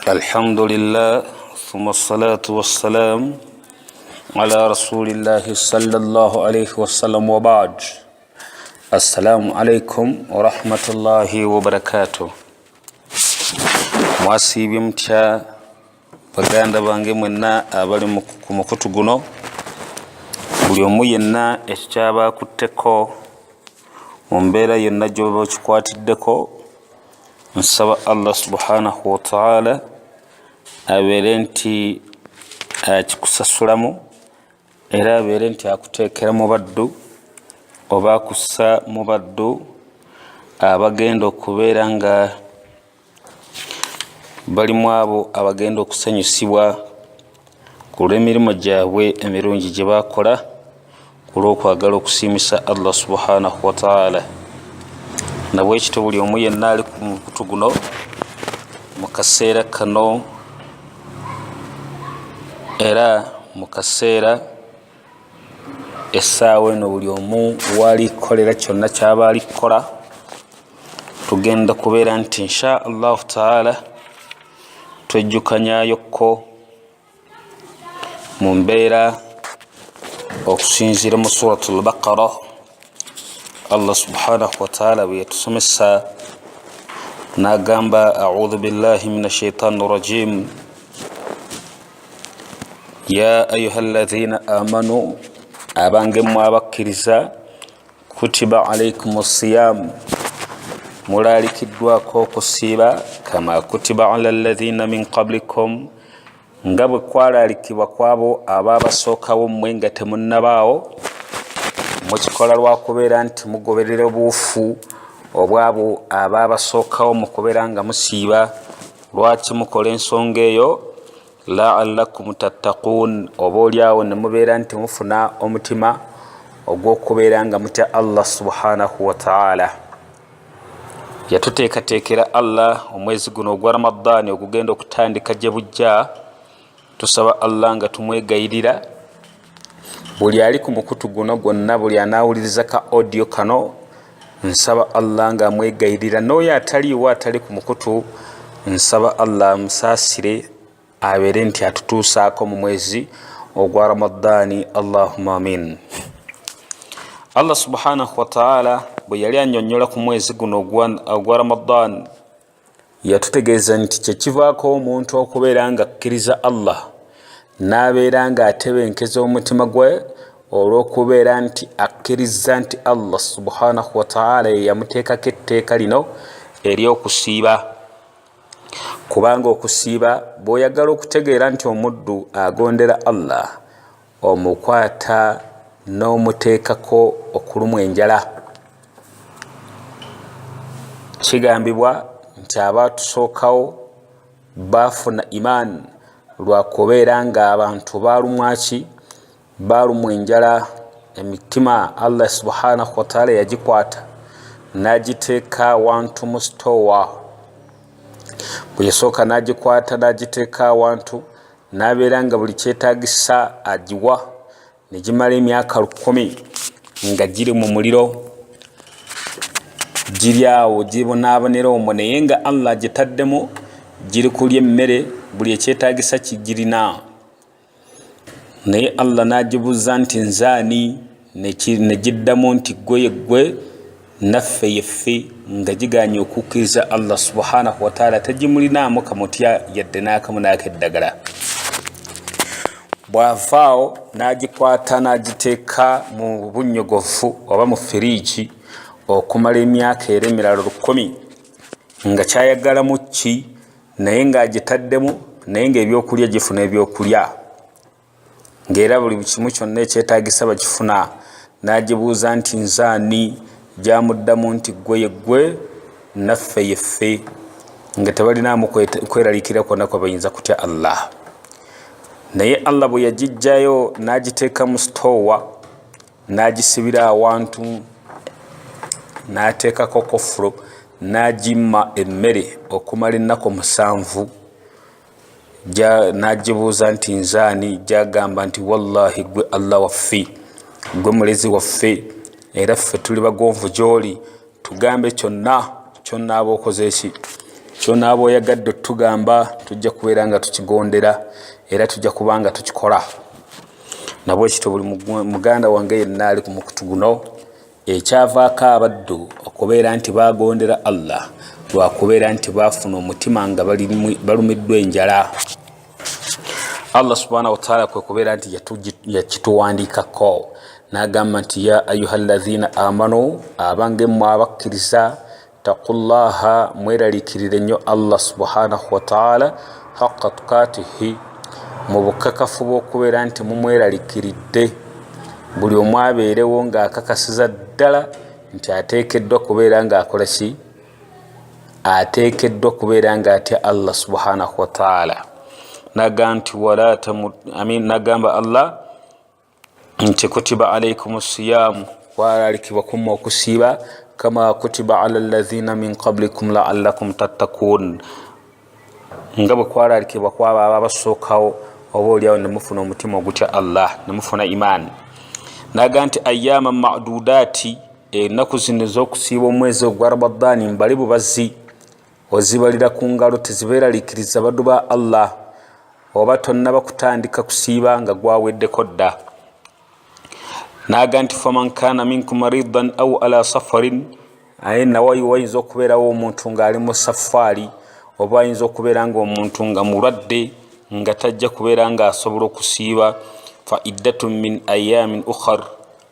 الحمد لله ثم الصلاة والسلام على رسول الله صلى الله عليه وسلم وبعد. السلام عليكم ورحمة الله وبركاته. mwasiibye mutya baganda bange mwenna abali ku mukutu guno, buli omu yenna ekikyaba akutteko mu mbeera yonna gy'oba okikwatiddeko, nsaba Allah subhanahu wa ta'ala abeere nti akikusasulamu era abeere nti akuteekera mu baddu oba akussa mu baddu abagenda okubeera nga balimu abo abagenda okusanyusibwa ku lw'emirimu gyabwe emirungi gye bakola ku lw'okwagala okusiimisa Allah subhanahu wa ta'ala. Nabwekityo buli omu yenna ali ku mukutu guno mu kaseera kano era mu kaseera essaawa eno buli omu waalikolera kyonna kyaba alikola, tugenda kubeera nti insha Allahu ta'ala twejjukanyayokko mu mbeera okusinziira mu suratul Baqara. Allah subhanahu wa ta'ala bwe yatusomesa n'agamba a'udhu billahi minash shaitani rajim, ya ayuha alladhina amanu, abange mmwe abakkiriza, kutiba alaikumus siyam, mulalikiddwako okusiiba, kama kutiba ala alladhina min qablikum, nga bwe kwalalikibwa kwabo ababasookawo mmwe nga temunnabaawo. Mukikola lwakubeera nti mugoberera obuufu obwabo ababasookawo mu kubeera nga musiiba. Lwaki mukola ensonga eyo? la'allakum tattaqun, oba olyawo ne mubeera nti mufuna omutima ogw'okubeera nga mutya Allah subhanahu wa ta'ala. Yatuteekateekera Allah omwezi guno ogwa Ramadani ogugenda okutandika gye bujja. Tusaba Allah nga tumwegayirira buli ali ku mukutu guno gwonna, buli anaawuliriza ka audio kano, nsaba Allah nga amwegayirira. N'oyo ataliiwo atali ku mukutu, nsaba Allah amusaasire abeere nti atutuusaako mu mwezi ogwa Ramadani. Allahumma amin. Allah subhanahu wa ta'ala bwe yali annyonnyola ku mwezi guno ogwa Ramadan, yatutegeeza nti kyekivaako omuntu okubeera nga akkiriza Allah n'abeera nga atebenkeza omutima gwe olw'okubeera nti akkiriza nti Allah subhanahu wa ta'ala ye yamuteekako etteeka lino ery'okusiiba. Kubanga okusiiba, bw'oyagala okutegeera nti omuddu agondera Allah, omukwata n'omuteekako okulumwa enjala. Kigambibwa nti abaatusookawo baafuna iman lwakubeera nga abantu baalumwaki, baalumwa enjala. Emitima Allah subhanahu wa ta'ala yagikwata n'agiteeka awantu mu sitowa. Bwe yasooka n'agikwata n'agiteeka awantu, n'abeera nga buli kyetaagisa agiwa, ne gimala emyaka 10 nga giri mu muliro, giri awo gibonaabonera omwo, naye nga Allah gitaddemu giri kulya emmere, buli ekyetaagisa kigirina. Naye Allah n'agibuuza nti nzaani, ne giddamu nti ggwe ye ggwe, naffe yeffe, nga gigaanye okukkiriza Allah subhanahu wa ta'ala, tegimulinaamu kamutya yadde n'akamu n'akeddagala. Bw'avaawo n'agikwata n'agiteeka mu bunnyogovu oba mu firiigi okumala emyaka era emirala 10, nga kyayagalamu ki, naye ng'agitaddemu, naye ng'ebyokulya gifuna ebyokulya, ng'era buli kimu kyonna ekyetaagisa bakifuna. N'agibuuza nti nzaani, gyamuddamu nti ggwe ye ggwe, naffe yeffe, nga tebalinaamu kweralikira kwonna kwe bayinza kutya Allah. Naye Allah bwe yagiggyayo n'agiteeka mu sitowa, n'agisibira awantu, n'ateekako kofuro, n'agimma emmere okumala ennaku 7. N'agibuuza nti nzaani, gyagamba nti wallahi gwe Allah waffe, gwe mulezi waffe, era ffe tuli bagonvu gy'oli, tugambe kyonna kyonna aba okoze ki, kyona abo yagadde tugamba tujja kubeera nga tukigondera era tujja kubanga tukikola nabwe ekito buli muganda wange yenna ali ku mukutu guno ekyavaako abaddu okubeera nti bagondera Allah lwakubeera nti bafuna omutima nga balumiddwa enjala. Allah subhanahu wa ta'ala kwe kubeera nti yakituwandiikako n'agamba nti ya ayuhalladhina amanu abange mmwe abakkiriza taqullaha mweraliikirire nnyo Allah subhanahu wa ta'ala haqqa tuqatihi mu bukakafu bw'okubeera nti mumweraliikiridde buli omu abeerewo ng'akakasiza ddala nti ateekeddwa kubeera ng'akola ki ateekeddwa kubeera ng'atya Allah subhanahu wa ta'ala. Nagamba Allah nti kutiba alaykum siyamu kwalalikibwa kumma okusiiba kama kutiba ala alladhina min qablikum la'allakum tattaqun nga bwe kwalalikibwa kwaba abasookawo oba oliawo ne mufuna omutima ogutya Allah ne mufuna iman. Naga nti ayyama ma'dudati ennaku zino ez'okusiiba omwezi ogwa Ramadani mbali bubazzi ozibalira ku ngalo tezibeeraliikiriza baddu ba Allah oba tonnaba kutandika kusiiba nga gwaweddeko dda. Naga nti faman kana minkum maridan aw ala safarin aye nawe wayinza okubeerawo omuntu ng'ali mu safaari oba ayinza okubeera ng'omuntu nga mulwadde nga tajja kubeera ng'asobola okusiiba fa iddatun min ayamin ukhar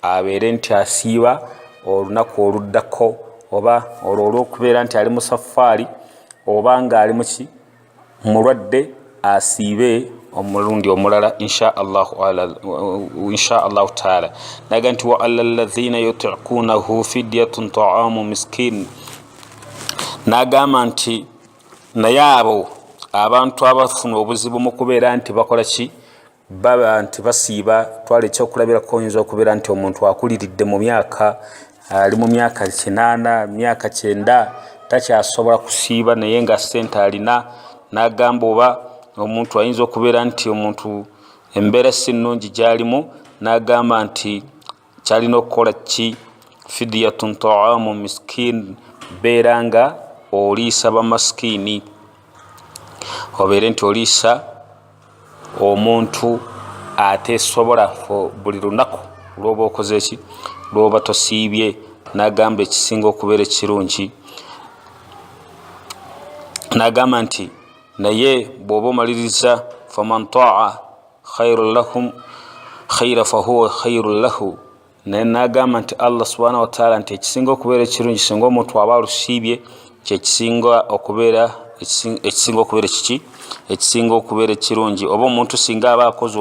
abeere nti asiiba olunaku oluddako oba olwo olw'okubeera nti ali mu safaari oba ng'ali muki mulwadde asiibe omulundi omulala insha Allah ta'ala. Naga nti wa alladhina yuti'kunahu fidyatun ta'amu miskin nagamba nti naye abo abantu abafuna obuzibu mu kubeera nti bakola ki baba nti basiiba twale ekyokulabirako oyinza okubeera nti omuntu akuliridde mu myaka ali mu myaka 80 myaka 9 takyasobola kusiiba naye nga ssente alina. Nagamba oba omuntu ayinza okubeera nti omuntu embeera si nnungi gy'alimu nagamba nti kyalina okukola ki fidyatun ta'amu miskin beera nga oliisa bamasikini obeere nti oliisa omuntu ateesobola buli lunaku lw'oba okoze ki lw'oba tosiibye. Nagamba ekisinga okubeera ekirungi nagamba nti naye bw'oba omaliriza faman ta'a khairun lahum khaira fahuwa khairun lahu naye nagamba nti Allah subhanahu wa ta'ala nti ekisinga okubeera ekirungi singa omuntu aba alusiibye kyekisinga okubeera kiki ekisinga okubeera ekirungi oba omuntu singa aba akoze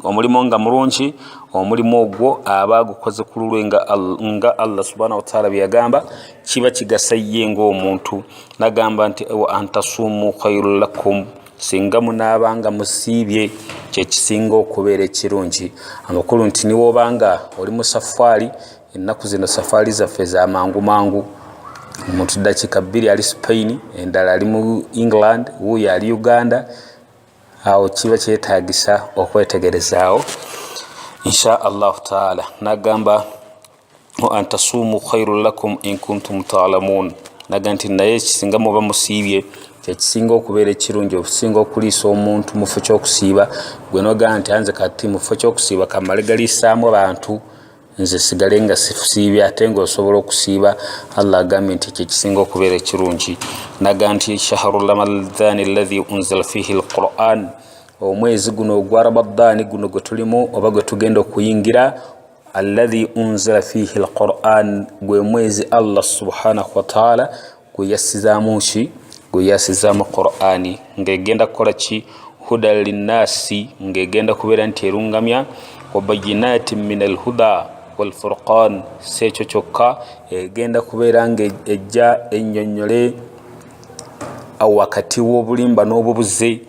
omulimu nga mulungi omulimu ogwo aba agukoze ku lulwe nga Allah subhanahu wa ta'ala byagamba kiba kigasa ye ng'omuntu. Nagamba nti wa antasumu khairul lakum singa munaabanga musiibye kyekisinga okubeera ekirungi. Amakulu nti niwobanga oli mu safaari ennaku zino safaari zaffe za mangu omuntu dakiika 2 ali Spain endala ali mu England wuuyo ali Uganda awo kiba kyetaagisa okwetegerezaawo insha Allah ta'ala. Nagamba wa antasumu khairul lakum in kuntum ta'lamun naga nti naye kisinga muba musiibye kyekisinga okubeera ekirungi okusinga okuliisa omuntu mu kifo ky'okusiiba gwe nogaa nti anze kati mu kifo ky'okusiiba kamale galiisaamu abantu nze sigale nga sifusiibye ate ng'osobola okusiiba Allah agambye nti kyekisinga okubeera ekirungi. Naga nti shahru ramadani alladhi unzila fihi alquran omwezi guno ogwa Ramadani guno gwe tulimu oba gwe tugenda okuyingira alladhi unzila fihi alquran gwe mwezi Allah subhanahu wa ta'ala gwe yassizaamu ki gwe yassizaamu Qur'ani ng'egenda kukola ki huda linnasi ng'egenda kubeera nti erungamya wa bayinatin min alhuda walfurqan sekyo kyokka egenda kubeera ng'ejja ennyonnyole wakati w'obulimba n'obubuze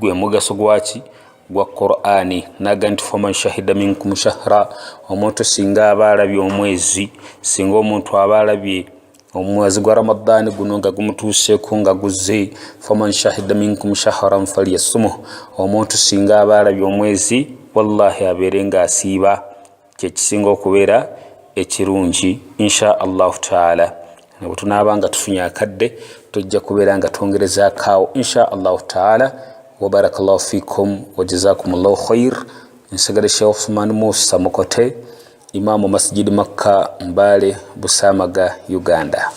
gwe mugaso gwaki gwa Qur'ani. Naga nti faman shahida minkum shahra omuntu singa aba alabye omwezi singa omuntu aba alabye omwezi gwa Ramadani guno nga gumutuuseeko nga guzze faman shahida minkum shahran falyasumuh omuntu singa aba alabye omwezi wallahi abeere ng'asiiba kyekisinga okubeera ekirungi insha Allah ta'ala. Bwe tunaaba nga tufunye akadde tujja kubeera nga twongerezaako insha allahu taala. Wabarakallahu fikum wa jazakumullahu khair. Nsagala Sheikh Othman Musa Mukote, Imamu Masjid Makka, Mbale, Busamaga, Uganda.